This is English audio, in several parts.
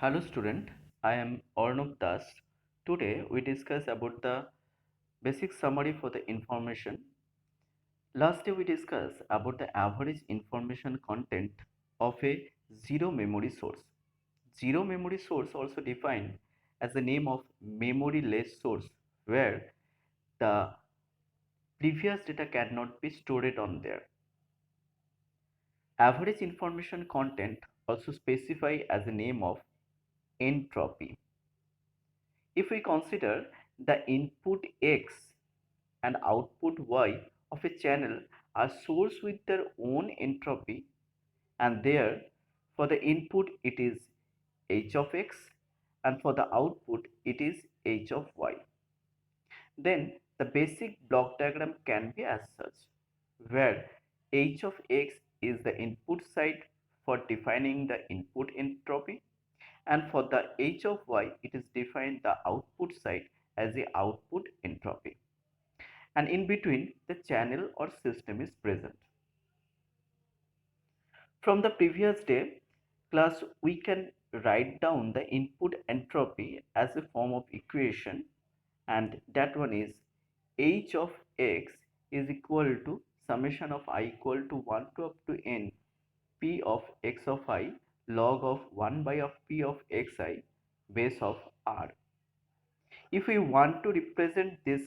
Hello student, I am Arnab Das. Today we discuss about the basic summary for the information. Last day we discussed about the average information content of a zero memory source. Zero memory source also defined as the name of memory-less source where the previous data cannot be stored on there. Average information content also specified as the name of entropy. If we consider the input X and output Y of a channel are sourced with their own entropy, and there for the input it is h of x and for the output it is h of y, then the basic block diagram can be as such, where h of x is the input side for defining the input entropy, and for the h of y it is defined the output side as the output entropy, and in between the channel or system is present. From the previous day class we can write down the input entropy as a form of equation, and that one is h of x is equal to summation of I equal to 1 to up to n p of x of I log of 1 by of p of xi base of r. If we want to represent this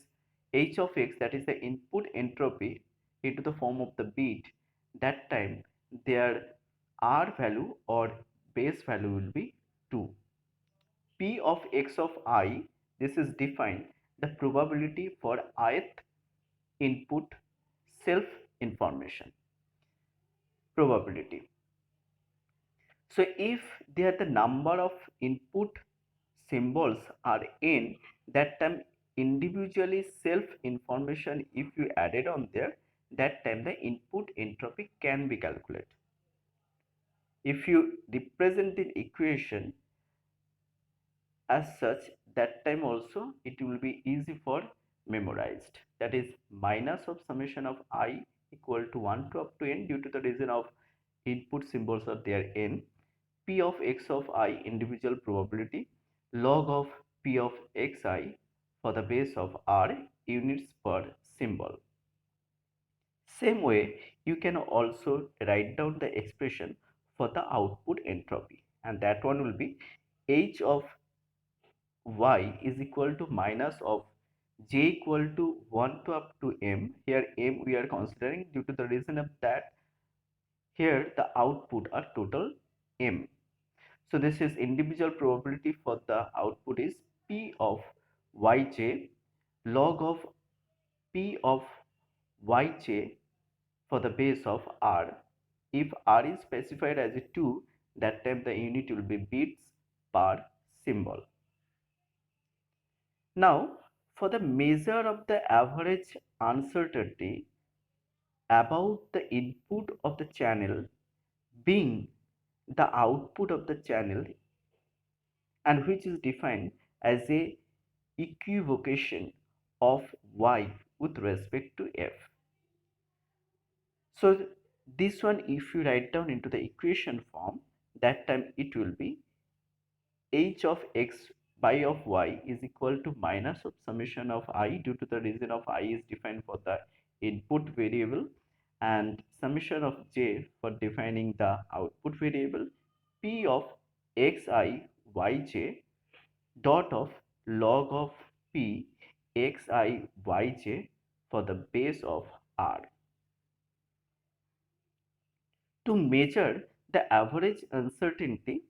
h of x, that is the input entropy, into the form of the bit, that time their r value or base value will be 2. P of x of I, this is defined the probability for ith input self information probability. So if there the number of input symbols are n, that time individually self information if you added on there, that time the input entropy can be calculated. If you represent the equation as such, that time also it will be easy for memorized, that is minus of summation of I equal to 1 to up to n due to the reason of input symbols are there n, p of x of I individual probability log of p of xi for the base of r units per symbol. Same way you can also write down the expression for the output entropy, and that one will be h of y is equal to minus of j equal to 1 to up to m. Here m we are considering due to the reason of that here the output are total m. So this is individual probability for the output is p of yj log of p of yj for the base of r. If r is specified as a 2, that time the unit will be bits per symbol. Now for the measure of the average uncertainty about the input of the channel being the output of the channel, and which is defined as a equivocation of y with respect to f. So this one if you write down into the equation form, that time it will be h of x by of y is equal to minus of summation of I due to the reason of I is defined for the input variable and summation of j for defining the output variable, p of xi yj dot of log of p xi yj for the base of r. To measure the average uncertainty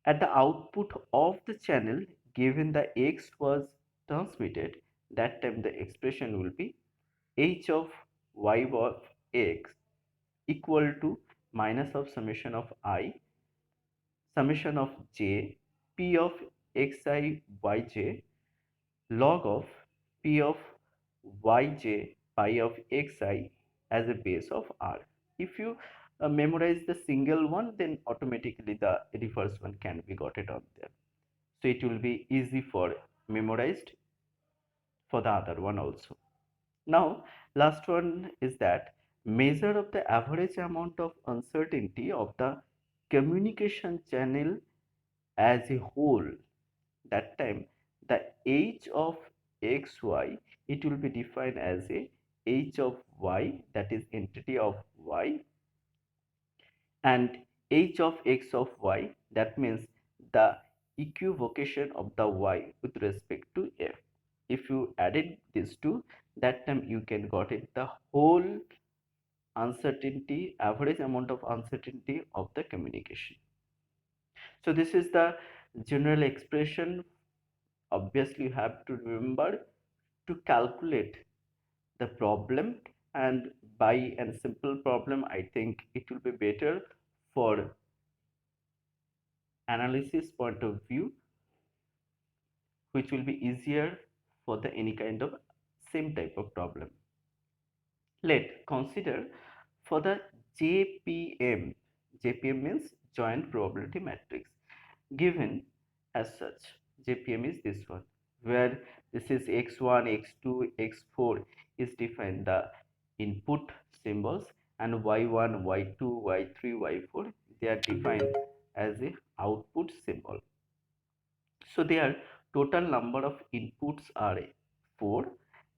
at the output of the channel given the x was transmitted, that time the expression will be h of y of x equal to minus of summation of I summation of j p of xi yj log of p of yj pi of xi as a base of r. If you memorize the single one, then automatically the reverse one can be got it on there. So it will be easy for memorized for the other one also. Now last one is that measure of the average amount of uncertainty of the communication channel as a whole, that time the h of xy, it will be defined as a h of y, that is entity of y, and h of x of y, that means the equivocation of the y with respect to f. If you added these two, that time you can got it the whole uncertainty, average amount of uncertainty of the communication. So this is the general expression. Obviously you have to remember to calculate the problem, and by a simple problem I think it will be better for analysis point of view, which will be easier for the any kind of same type of problem. Let consider for the JPM. JPM means joint probability matrix. Given as such, JPM is this one, where this is x1, x2, x4 is defined the input symbols, and y1, y2, y3, y4 they are defined as a output symbol. So their total number of inputs are 4,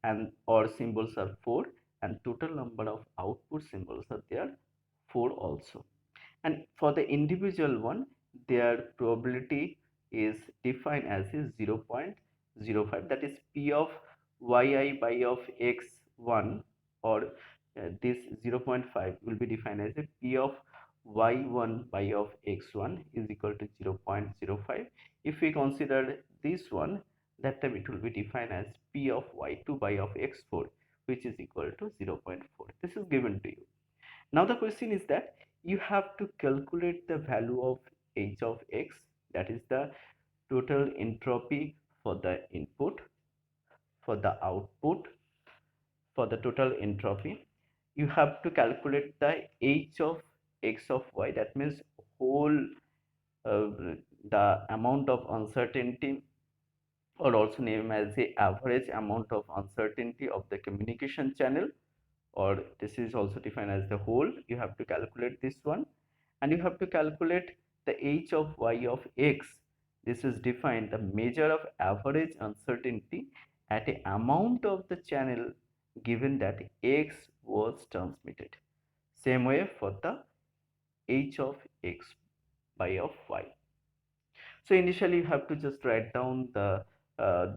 and or symbols are 4, and total number of output symbols are there 4 also. And for the individual one, their probability is defined as is 0.05, that is p of yi by of x1, or this 0.5 will be defined as a p of y1 by of x1 is equal to 0.05. If we consider this one, that time it will be defined as p of y2 by of x4, which is equal to 0.4. This is given to you. Now the question is that you have to calculate the value of h of x, that is the total entropy for the input, for the output, for the total entropy. You have to calculate the h of x of y, that means whole uh, the amount of uncertainty, or also named as the average amount of uncertainty of the communication channel, or this is also defined as the whole. You have to calculate this one, and you have to calculate the h of y of x. This is defined the measure of average uncertainty at a amount of the channel given that x was transmitted. Same way for the h of x by of y. So initially you have to just write down the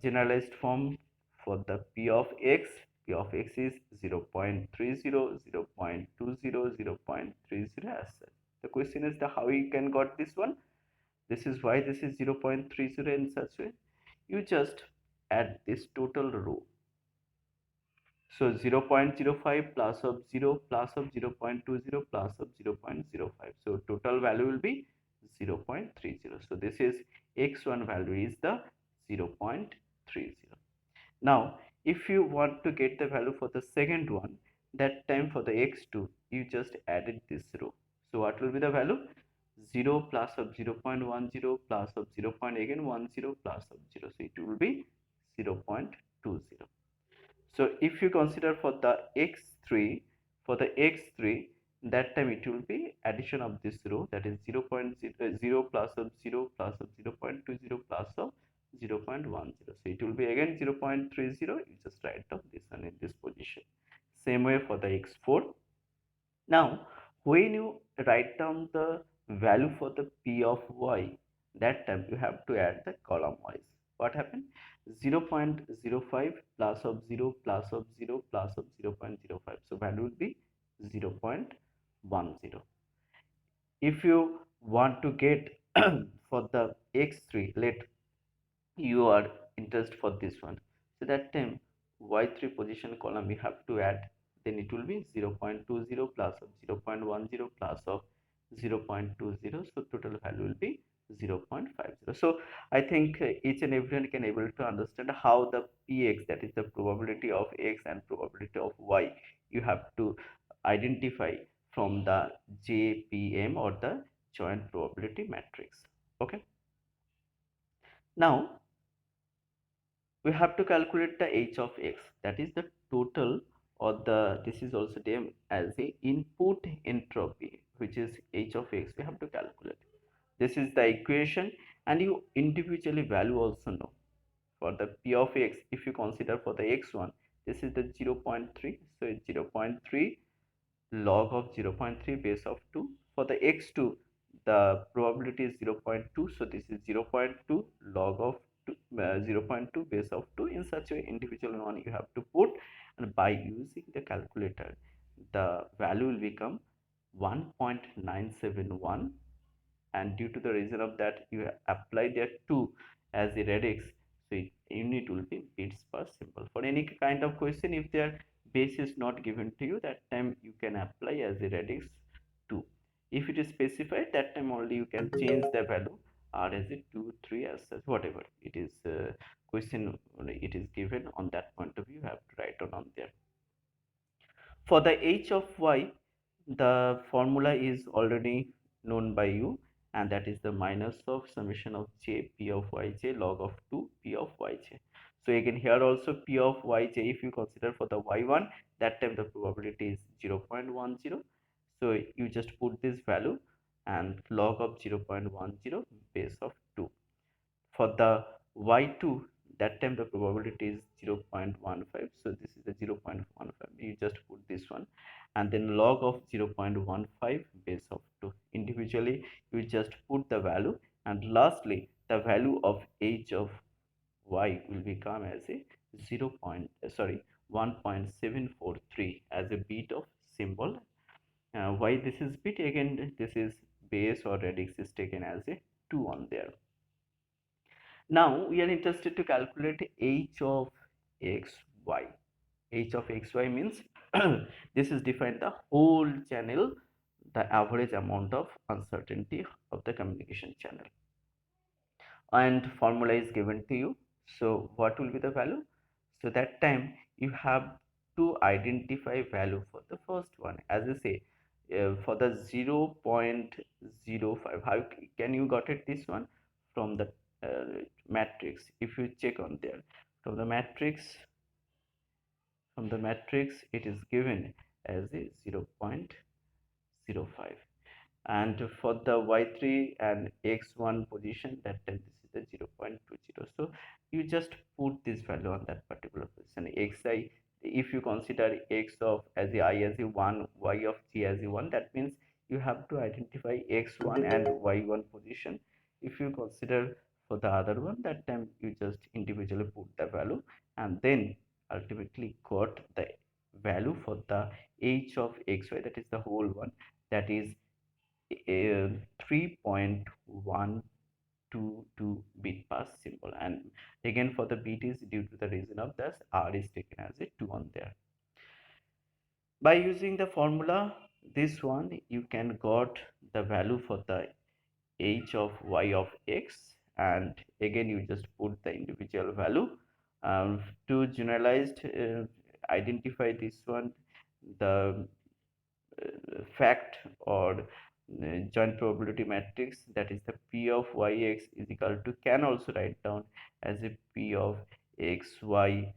generalized form for the p of x. P of x is 0.30, 0.20, 0.30 as such. The question is the how you can got this one. This is why this is 0.30 in such way. You just add this total row. So 0.05 plus of 0 plus of 0.20 plus of 0.05. So total value will be 0.30. So this is x1 value is the 0.30. Now if you want to get the value for the second one, that time for the x2 you just added this row. So what will be the value? 0 plus of 0.10 plus of 0. Again 10 plus of 0. So it will be 0.20. So if you consider for the x3, for the x3, that time it will be addition of this row, that is 0.0 plus of 0 plus of 0.20 plus of 0.10. So it will be again 0.30. You just write down this one in this position. Same way for the x4. Now when you write down the value for the p of y, that time you have to add the column wise. What happened? 0.05 plus of 0 plus of 0 plus of 0.05. So value will be 0.10. If you want to get for the x3, let you are interested for this one, so that time y3 position column we have to add, then it will be 0.20 plus of 0.10 plus of 0.20. So total value will be 0.50. So I think each and everyone can able to understand how the px, that is the probability of x and probability of y, you have to identify from the JPM or the joint probability matrix. Okay, now we have to calculate the h of x, that is the total, or the this is also named as the input entropy, which is h of x. We have to calculate, this is the equation, and you individually value also know. For the p of x, if you consider for the x1, this is the 0.3, so it's 0.3 log of 0.3 base of 2. For the x2, the probability is 0.2, so this is 0.2 log of 2, 0.2 base of 2. In such a way, individual one you have to put, and by using the calculator, the value will become 1.971, and due to the reason of that you apply there 2 as the radix, so unit will be bits per symbol. For any kind of question, if their base is not given to you, that time you can apply as the radix 2. If it is specified, that time only you can change the value or as a 2 3 as such, whatever it is question it is given on that point of view, you have to write on there. For the h of y, the formula is already known by you, and that is the minus of summation of j p of yj log of 2 p of yj. So again here also p of yj, if you consider for the y1, that time the probability is 0.10. So you just put this value and log of 0.10 base of 2. For the y2, that time the probability is 0.15, so this is the 0.15, you just put this one, and then log of 0.15 base of 2. Individually you just put the value, and lastly the value of h of y will become as a 1.743 as a bit of symbol. Why this is bit? Again, this is base or radix is taken as a 2 on there. Now we are interested to calculate h of xy. H of xy means this is defined the whole channel, the average amount of uncertainty of the communication channel, and formula is given to you. So what will be the value? So that time you have to identify value for the first one. As I say, for the 0.05, how can you got it this one? From the matrix, if you check on there, from the matrix, it is given as a 0.05, and for the y3 and x1 position, that time this is the 0.20. So you just put this value on that particular position xi. If you consider x of as a I as a 1, y of g as a 1, that means you have to identify x1 and y1 position. If you consider for the other one, that time you just individually put the value, and then ultimately got the value for the h of xy, that is the whole one, that is 3.122 bit per symbol. And again for the bit is due to the reason of this r is taken as a 2 on there. By using the formula, this one you can got the value for the h of y of x, and again you just put the individual value. To generalized identify this one, the fact or joint probability matrix, that is the p of yx is equal to, can also write down as a p of xy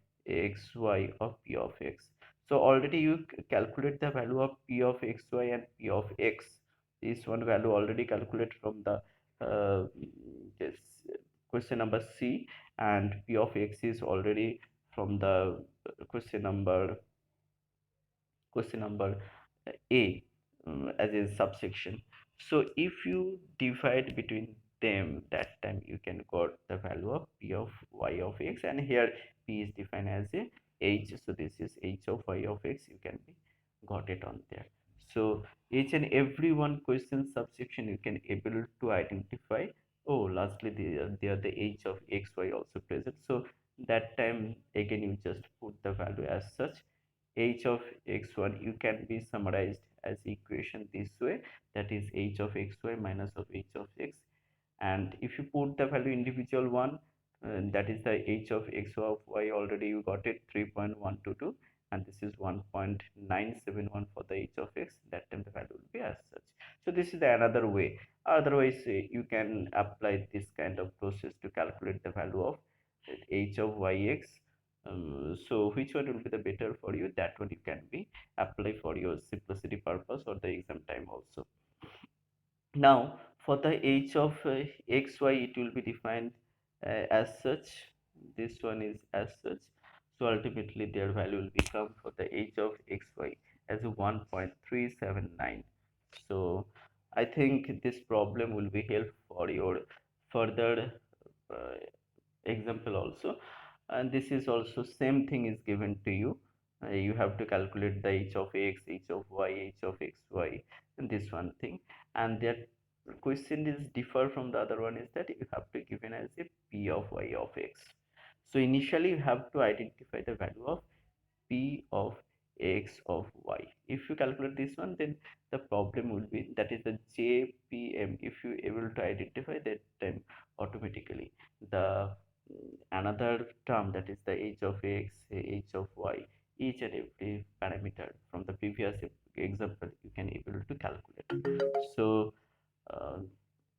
of p of x. So already you calculate the value of p of xy and p of x. This one value already calculated from the this question number c, and p of x is already from the question number A, as a subsection. So if you divide between them, that time you can got the value of p of y of x, and here p is defined as a h, so this is h of y of x, you can be got it on there. So each and every one question subsection you can able to identify, oh lastly they are the h of xy also present, so that time again you just put the value as such. H of x1 you can be summarized as equation this way, that is h of xy minus of h of x, and if you put the value individual one, that is the h of x of y, already you got it 3.122, and this is 1.971 for the h of x, that time the value will be as such. So this is another way. Otherwise you can apply this kind of process to calculate the value of h of yx. So which one will be the better for you, that one you can be apply for your simplicity purpose or the exam time also. Now For the h of xy, it will be defined as such. This one is as such. So ultimately their value will become for the h of xy as a 1.379. So I think this problem will be helpful for your further uh, example also. And this is also same thing is given to you. You have to calculate the h of x, h of y, h of xy, and this one thing. And that question is differ from the other one is that you have to given as a p of y of x. So initially you have to identify the value of p of x of y. If you calculate this one, then the problem will be that is the jpm. If you able to identify that, then automatically the another term, that is the h of x, h of y, each and every parameter from the previous example you can able to calculate. So uh,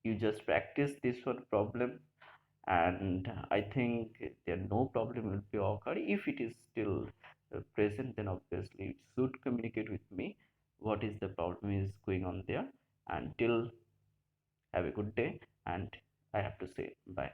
you just practice this one problem, and I think there no problem will be occur. If it is still present, then obviously it should communicate with me what is the problem is going on there. Until, have a good day, and I have to say bye.